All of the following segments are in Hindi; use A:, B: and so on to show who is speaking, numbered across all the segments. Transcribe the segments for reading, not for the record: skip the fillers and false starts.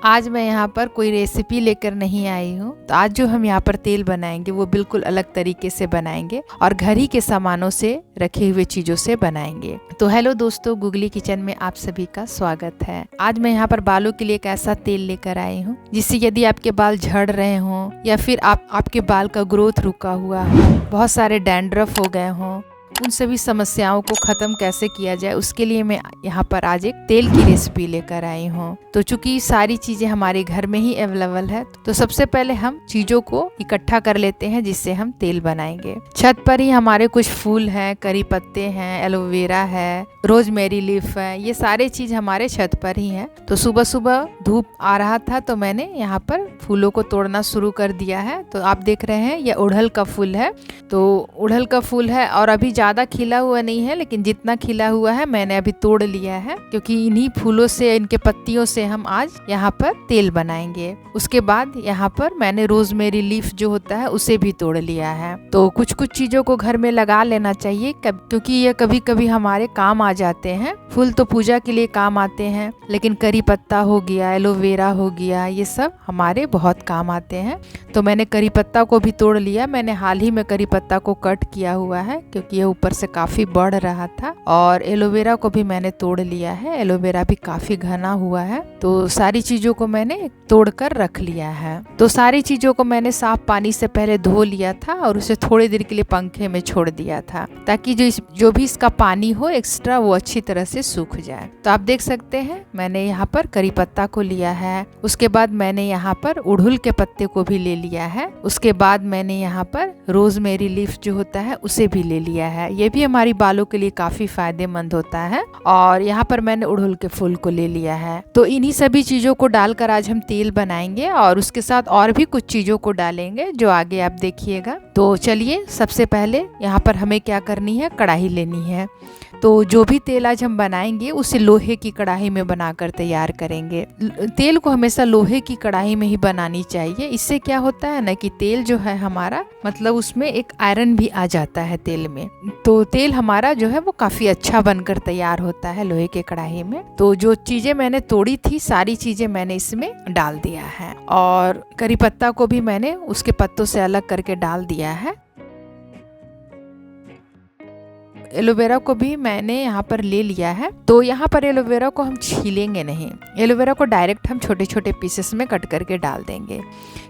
A: आज मैं यहाँ पर कोई रेसिपी लेकर नहीं आई हूँ। तो आज जो हम यहाँ पर तेल बनाएंगे वो बिल्कुल अलग तरीके से बनाएंगे और घर ही के सामानों से रखे हुए चीजों से बनाएंगे। तो हेलो दोस्तों, गुगली किचन में आप सभी का स्वागत है। आज मैं यहाँ पर बालों के लिए एक ऐसा तेल लेकर आई हूँ जिससे यदि आपके बाल झड़ रहे हों या फिर आपके बाल का ग्रोथ रुका हुआ हो, बहुत सारे डैंड्रफ हो गए हों, उन सभी समस्याओं को खत्म कैसे किया जाए उसके लिए मैं यहाँ पर आज एक तेल की रेसिपी लेकर आई हूँ। तो चूंकि सारी चीजें हमारे घर में ही अवेलेबल है, तो सबसे पहले हम चीजों को इकट्ठा कर लेते हैं जिससे हम तेल बनाएंगे। छत पर ही हमारे कुछ फूल हैं, करी पत्ते हैं, एलोवेरा है, रोजमेरी लीफ है, ये सारे चीज हमारे छत पर ही है। तो सुबह सुबह धूप आ रहा था तो मैंने यहाँ पर फूलों को तोड़ना शुरू कर दिया है। तो आप देख रहे हैं ये उड़हल का फूल है। तो उड़हल का फूल है और अभी ज्यादा खिला हुआ नहीं है, लेकिन जितना खिला हुआ है मैंने अभी तोड़ लिया है, क्योंकि इन्हीं फूलों से, इनके पत्तियों से हम आज यहाँ पर तेल बनाएंगे। उसके बाद यहाँ पर मैंने रोजमेरी लीफ जो होता है उसे भी तोड़ लिया है। तो कुछ कुछ चीजों को घर में लगा लेना चाहिए, क्योंकि ये कभी कभी हमारे काम आ जाते हैं। फूल तो पूजा के लिए काम आते हैं, लेकिन करी पत्ता हो गया, एलोवेरा हो गया, ये सब हमारे बहुत काम आते हैं। तो मैंने करी पत्ता को भी तोड़ लिया। मैंने हाल ही में करी पत्ता को कट किया हुआ है क्योंकि ये ऊपर से काफी बढ़ रहा था। और एलोवेरा को भी मैंने तोड़ लिया है। एलोवेरा भी काफी घना हुआ है। तो सारी चीजों को मैंने तोड़कर रख लिया है। तो सारी चीजों को मैंने साफ पानी से पहले धो लिया था और उसे थोड़ी देर के लिए पंखे में छोड़ दिया था, ताकि जो भी इसका पानी हो एक्स्ट्रा वो अच्छी तरह से सूख जाए। तो आप देख सकते हैं मैंने यहाँ पर करी पत्ता को लिया है। उसके बाद मैंने यहाँ पर उड़हुल के पत्ते को भी ले लिया है। उसके बाद मैंने यहाँ पर रोजमेरी लीफ जो होता है उसे भी ले लिया है। ये भी हमारी बालों के लिए काफी फायदेमंद होता है। और यहाँ पर मैंने उड़हुल के फूल को ले लिया है। तो इन्हीं सभी चीजों को डालकर आज हम तेल बनाएंगे और उसके साथ और भी कुछ चीजों को डालेंगे जो आगे आप देखिएगा। तो चलिए, सबसे पहले यहाँ पर हमें क्या करनी है, कढ़ाई लेनी है। तो जो भी तेल आज हम बनाएंगे उसे लोहे की कढ़ाई में बनाकर तैयार करेंगे। तेल को हमेशा लोहे की कढ़ाई में ही बनानी चाहिए। इससे क्या होता है ना कि तेल जो है हमारा, मतलब उसमें एक आयरन भी आ जाता है तेल में। तो तेल हमारा जो है वो काफी अच्छा बनकर तैयार होता है लोहे के कढ़ाई में। तो जो चीजें मैंने तोड़ी थी सारी चीजें मैंने इसमें डाल दिया है। और करी पत्ता को भी मैंने उसके पत्तों से अलग करके डाल दिया है। एलोवेरा को भी मैंने यहाँ पर ले लिया है। तो यहाँ पर एलोवेरा को हम छीलेंगे नहीं। एलोवेरा को डायरेक्ट हम छोटे छोटे पीसेस में कट करके डाल देंगे,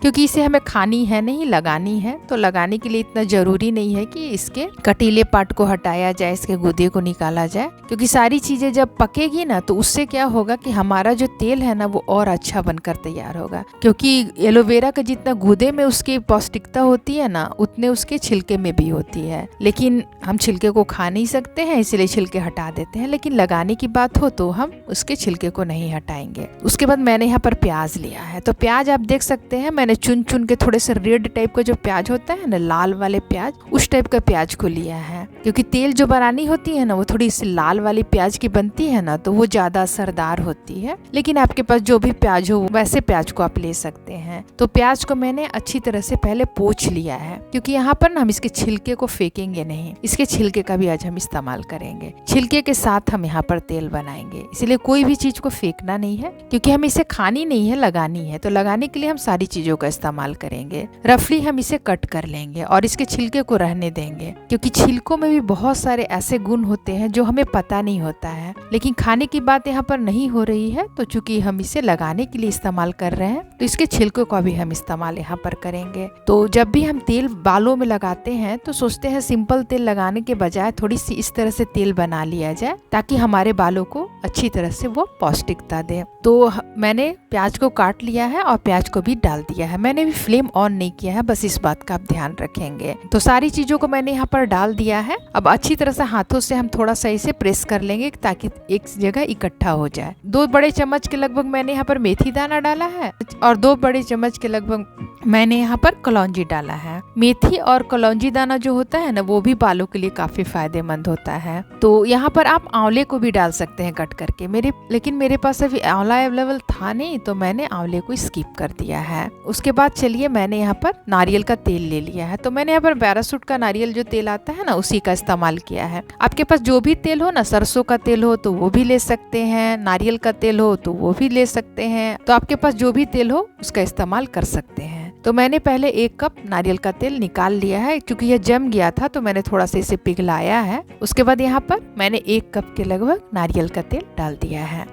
A: क्योंकि इसे हमें खानी है नहीं, लगानी है। तो लगाने के लिए इतना जरूरी नहीं है कि इसके कटीले पार्ट को हटाया जाए, इसके गूदे को निकाला जाए, क्योंकि सारी चीजें जब पकेगी ना तो उससे क्या होगा कि हमारा जो तेल है ना वो और अच्छा बनकर तैयार होगा। क्योंकि एलोवेरा का जितना गूदे में उसकी पौष्टिकता होती है ना, उतने उसके छिलके में भी होती है। लेकिन हम छिलके को खा नहीं सकते हैं, इसलिए छिलके हटा देते हैं। लेकिन लगाने की बात हो तो हम उसके छिलके को नहीं हटाएंगे। उसके बाद मैंने यहाँ पर प्याज लिया है। तो प्याज आप देख सकते हैं मैंने चुन चुन के थोड़े से रेड टाइप का जो प्याज होता है ना, लाल वाले प्याज, उस टाइप का प्याज को लिया है। क्योंकि तेल जो बनानी होती है ना वो थोड़ी सी लाल वाली प्याज की बनती है ना, तो वो ज्यादा असरदार होती है। लेकिन आपके पास जो भी प्याज हो वैसे प्याज को आप ले सकते हैं। तो प्याज को मैंने अच्छी तरह से पहले पोंछ लिया है, क्योंकि यहाँ पर ना हम इसके छिलके को फेंकेंगे नहीं, इसके छिलके का भी आज हम इस्तेमाल करेंगे। छिलके के साथ हम यहाँ पर तेल बनाएंगे, इसलिए कोई भी चीज को फेंकना नहीं है, क्योंकि हम इसे खानी नहीं है, लगानी है। तो लगाने के लिए हम सारी चीजों का इस्तेमाल करेंगे। रफली हम इसे कट कर लेंगे और इसके छिलके को रहने देंगे, क्योंकि छिलकों में भी बहुत सारे ऐसे गुण होते हैं जो हमें पता नहीं होता है। लेकिन खाने की बात यहाँ पर नहीं हो रही है, तो चूंकि हम इसे लगाने के लिए इस्तेमाल कर रहे हैं तो इसके छिलकों का भी हम इस्तेमाल यहाँ पर करेंगे। तो जब भी हम तेल बालों में लगाते हैं तो सोचते हैं सिंपल तेल लगाने के बजाय थोड़ी सी इस तरह से तेल बना लिया जाए, ताकि हमारे बालों को अच्छी तरह से वो पौष्टिकता दे। तो मैंने प्याज को काट लिया है और प्याज को भी डाल दिया है। मैंने भी फ्लेम ऑन नहीं किया है, बस इस बात का आप ध्यान रखेंगे। तो सारी चीजों को मैंने यहाँ पर डाल दिया है। अब अच्छी तरह से हाथों से हम थोड़ा सा इसे प्रेस कर लेंगे ताकि एक जगह इकट्ठा हो जाए। 2 बड़े चम्मच के लगभग मैंने यहाँ पर मेथी दाना डाला है और 2 बड़े चम्मच के लगभग मैंने यहाँ पर कलौंजी डाला है। मेथी और कलौंजी दाना जो होता है ना, वो भी बालों के लिए काफी फायदेमंद होता है। तो यहाँ पर आप आंवले को भी डाल सकते हैं कट करके। लेकिन मेरे पास अभी आंवला अवेलेबल था नहीं, तो मैंने आंवले को स्किप कर दिया है। उसके बाद चलिए मैंने यहाँ पर नारियल का तेल ले लिया है। तो मैंने यहाँ पर पैराशूट का नारियल जो तेल आता है ना, उसी का इस्तेमाल किया है। आपके पास जो भी तेल हो ना, सरसों का तेल हो तो वो भी ले सकते हैं, नारियल का तेल हो तो वो भी ले सकते हैं। तो आपके पास जो भी तेल हो उसका इस्तेमाल कर सकते हैं। तो मैंने पहले 1 कप नारियल का तेल निकाल लिया है, क्योंकि यह जम गया था तो मैंने थोड़ा सा इसे पिघलाया है। उसके बाद यहाँ पर मैंने 1 कप के लगभग नारियल का तेल डाल दिया है।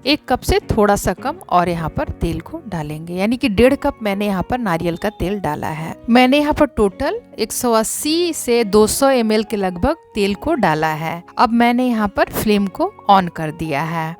A: 1 कप से थोड़ा सा कम और यहाँ पर तेल को डालेंगे, यानी कि 1.5 कप मैंने यहाँ पर नारियल का तेल डाला है। मैंने यहाँ पर टोटल 180 से 200 ml के लगभग तेल को डाला है। अब मैंने यहाँ पर फ्लेम को ऑन कर दिया है।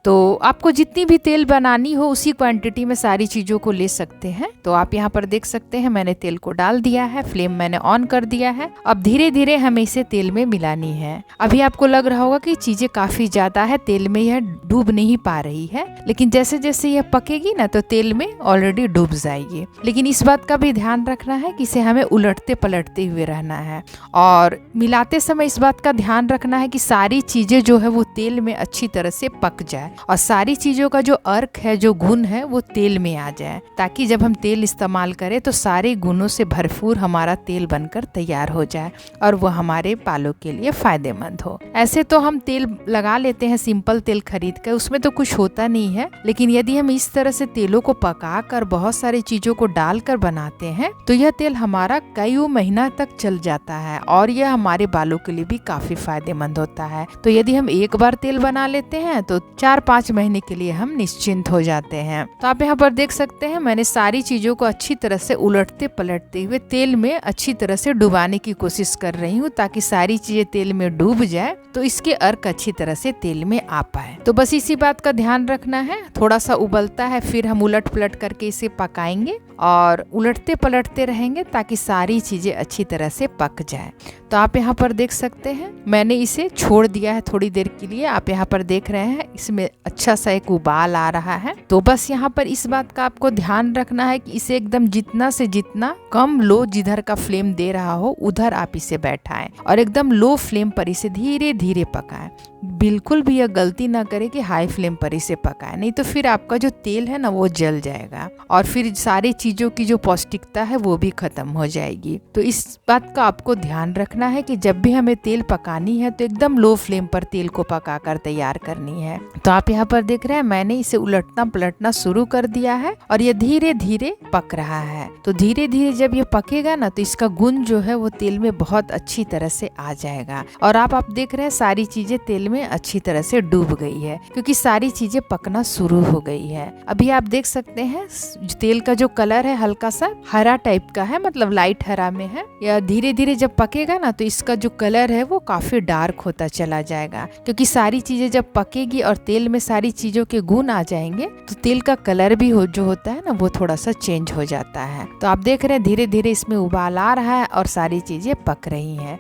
A: तो आपको जितनी भी तेल बनानी हो उसी क्वांटिटी में सारी चीज़ों को ले सकते हैं। तो आप यहाँ पर देख सकते हैं मैंने तेल को डाल दिया है, फ्लेम मैंने ऑन कर दिया है। अब धीरे धीरे हमें इसे तेल में मिलानी है। अभी आपको लग रहा होगा कि चीज़ें काफ़ी ज़्यादा है, तेल में यह डूब नहीं पा रही है, लेकिन जैसे जैसे यह पकेगी ना तो तेल में ऑलरेडी डूब जाएगी। लेकिन इस बात का भी ध्यान रखना है कि इसे हमें उलटते पलटते हुए रहना है, और मिलाते समय इस बात का ध्यान रखना है कि सारी चीज़ें जो है वो तेल में अच्छी तरह से पक जाए और सारी चीज़ों का जो अर्क है, जो गुण है, वो तेल में आ जाए, ताकि जब हम तेल इस्तेमाल करें तो सारे गुणों से भरपूर हमारा तेल बनकर तैयार हो जाए और वो हमारे बालों के लिए फायदेमंद हो। ऐसे तो हम तेल लगा लेते हैं सिंपल तेल खरीद कर, उसमें तो कुछ होता नहीं है, लेकिन यदि हम इस तरह से तेलों को पका कर बहुत सारी चीज़ों को डालकर बनाते हैं तो यह तेल हमारा कई महीना तक चल जाता है और यह हमारे बालों के लिए भी काफी फायदेमंद होता है। तो यदि हम एक बार तेल बना लेते हैं तो 4-5 महीने के लिए हम निश्चिंत हो जाते हैं। तो आप यहाँ पर देख सकते हैं मैंने सारी चीजों को अच्छी तरह से उलटते पलटते हुए तेल में अच्छी तरह से डुबाने की कोशिश कर रही हूँ, ताकि सारी चीजें तेल में डूब जाए तो इसके अर्क अच्छी तरह से तेल में आ पाए। तो बस इसी बात का ध्यान रखना है। थोड़ा सा उबलता है, फिर हम उलट पलट करके इसे पकाएंगे और उलटते पलटते रहेंगे ताकि सारी चीजें अच्छी तरह से पक जाए। तो आप यहाँ पर देख सकते हैं मैंने इसे छोड़ दिया है थोड़ी देर के लिए। आप यहाँ पर देख रहे हैं इसमें अच्छा सा एक उबाल आ रहा है। तो बस यहाँ पर इस बात का आपको ध्यान रखना है कि इसे एकदम जितना से जितना कम लो, जिधर का फ्लेम दे रहा हो उधर आप इसे बैठाएं और एकदम लो फ्लेम पर इसे धीरे धीरे पकाएं। बिल्कुल भी यह गलती ना करें कि हाई फ्लेम पर इसे पकाएं, नहीं तो फिर आपका जो तेल है ना वो जल जाएगा और फिर सारी चीजों की जो पौष्टिकता है वो भी खत्म हो जाएगी। तो इस बात का आपको ध्यान रखना है कि जब भी हमें तेल पकानी है तो एकदम लो फ्लेम पर तेल को पकाकर तैयार करनी है। तो आप यहाँ पर देख रहे हैं मैंने इसे उलटना पलटना शुरू कर दिया है और ये धीरे धीरे पक रहा है। तो धीरे धीरे जब ये पकेगा ना तो इसका गुण जो है वो तेल में बहुत अच्छी तरह से आ जाएगा। और आप देख रहे हैं सारी चीजें तेल में अच्छी तरह से डूब गई है, क्योंकि सारी चीजें पकना शुरू हो गई है। अभी आप देख सकते हैं तेल का जो कलर है हल्का सा हरा टाइप का है, मतलब लाइट हरा में है। या धीरे धीरे जब पकेगा ना तो इसका जो कलर है वो काफी डार्क होता चला जाएगा, क्योंकि सारी चीजें जब पकेगी और तेल में सारी चीजों के गुण आ जाएंगे तो तेल का कलर भी जो होता है ना वो थोड़ा सा चेंज हो जाता है। तो आप देख रहे हैं धीरे धीरे इसमें उबाल आ रहा है और सारी चीजें पक रही हैं।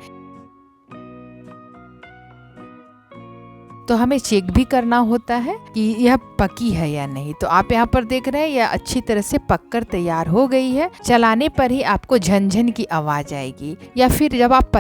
A: तो हमें चेक भी करना होता है कि यह पकी है या नहीं। तो आप यहाँ पर देख रहे हैं यह अच्छी तरह से पककर तैयार हो गई है। चलाने पर ही आपको झनझन की आवाज आएगी, या फिर जब आप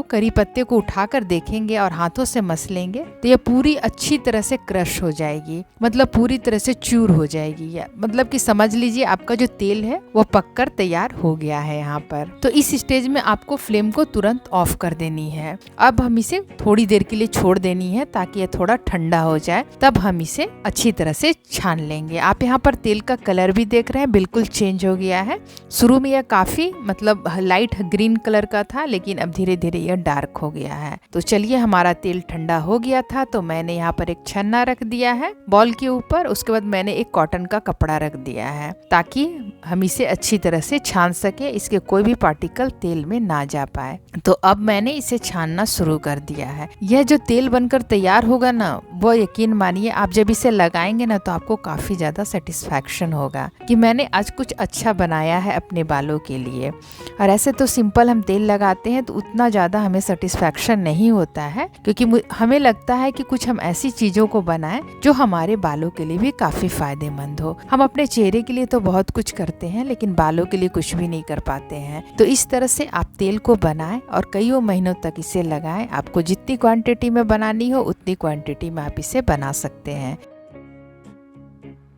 A: करी पत्ते को उठाकर देखेंगे और हाथों से मसलेंगे तो यह पूरी अच्छी तरह से क्रश हो जाएगी, मतलब पूरी तरह से चूर हो जाएगी। या मतलब कि समझ लीजिए आपका जो तेल है वो पककर तैयार हो गया है यहाँ पर। तो इस स्टेज में आपको फ्लेम को तुरंत ऑफ कर देनी है। अब हम इसे थोड़ी देर के लिए छोड़ देनी है ताकि थोड़ा ठंडा हो जाए, तब हम इसे अच्छी तरह से छान लेंगे। आप यहाँ पर तेल का कलर भी देख रहे हैं बिल्कुल चेंज हो गया है। शुरू में यह काफी मतलब लाइट ग्रीन कलर का था, लेकिन अब धीरे धीरे यह डार्क हो गया है। तो चलिए हमारा तेल ठंडा हो गया था, तो मैंने यहाँ पर एक छन्ना रख दिया है बॉल के ऊपर। उसके बाद मैंने एक कॉटन का कपड़ा रख दिया है ताकि हम इसे अच्छी तरह से छान सके, इसके कोई भी पार्टिकल तेल में ना जा पाए। तो अब मैंने इसे छानना शुरू कर दिया है। यह जो तेल बनकर तैयार हो होगा ना, वो यकीन मानिए आप जब इसे लगाएंगे ना तो आपको काफ़ी ज़्यादा सेटिस्फैक्शन होगा कि मैंने आज कुछ अच्छा बनाया है अपने बालों के लिए। और ऐसे तो सिंपल हम तेल लगाते हैं तो उतना ज़्यादा हमें सेटिस्फैक्शन नहीं होता है, क्योंकि हमें लगता है कि कुछ हम ऐसी चीज़ों को बनाएं जो हमारे बालों के लिए भी काफ़ी फ़ायदेमंद हो। हम अपने चेहरे के लिए तो बहुत कुछ करते हैं लेकिन बालों के लिए कुछ भी नहीं कर पाते हैं। तो इस तरह से आप तेल को बनाएं और कईयों महीनों तक इसे लगाएं। आपको जितनी क्वांटिटी में बनानी हो उतनी क्वांटिटी में आप इसे बना सकते हैं।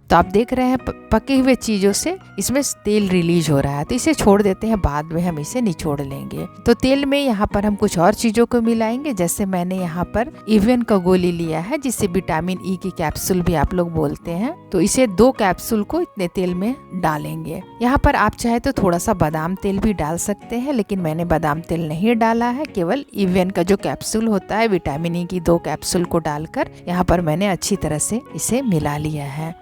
A: तो आप देख रहे हैं पके हुए चीज़ों से इसमें तेल रिलीज हो रहा है, तो इसे छोड़ देते हैं, बाद में हम इसे निचोड़ लेंगे। तो तेल में यहाँ पर हम कुछ और चीज़ों को मिलाएंगे, जैसे मैंने यहाँ पर इवन का गोली लिया है जिसे विटामिन ई की कैप्सूल भी आप लोग बोलते हैं। तो इसे 2 कैप्सूल को इतने तेल में डालेंगे। यहाँ पर आप चाहे तो थोड़ा सा बादाम तेल भी डाल सकते हैं, लेकिन मैंने बादाम तेल नहीं डाला है, केवल इवन का जो कैप्सूल होता है विटामिन ई की 2 कैप्सूल को डालकर यहाँ पर मैंने अच्छी तरह से इसे मिला लिया है।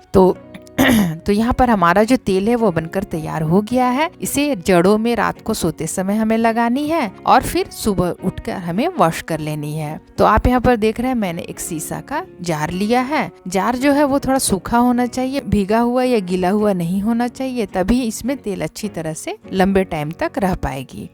A: तो यहाँ पर हमारा जो तेल है वो बनकर तैयार हो गया है। इसे जड़ों में रात को सोते समय हमें लगानी है और फिर सुबह उठकर हमें वॉश कर लेनी है। तो आप यहाँ पर देख रहे हैं मैंने एक शीशा का जार लिया है। जार जो है वो थोड़ा सूखा होना चाहिए, भीगा हुआ या गीला हुआ नहीं होना चाहिए, तभी इसमें तेल अच्छी तरह से लंबे टाइम तक रह पाएगी।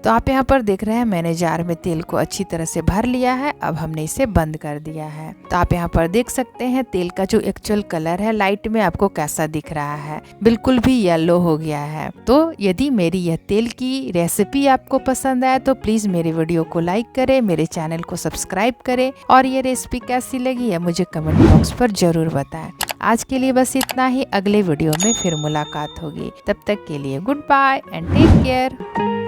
A: तो आप यहाँ पर देख रहे हैं मैंने जार में तेल को अच्छी तरह से भर लिया है। अब हमने इसे बंद कर दिया है। तो आप यहाँ पर देख सकते हैं तेल का जो एक्चुअल कलर है लाइट में आपको कैसा दिख रहा है, बिल्कुल भी येलो हो गया है। तो यदि मेरी यह तेल की रेसिपी आपको पसंद आए तो प्लीज मेरे वीडियो को लाइक करें, मेरे चैनल को सब्सक्राइब करें और ये रेसिपी कैसी लगी है मुझे कमेंट बॉक्स पर जरूर बताएं। आज के लिए बस इतना ही, अगले वीडियो में फिर मुलाकात होगी। तब तक के लिए good bye and take care.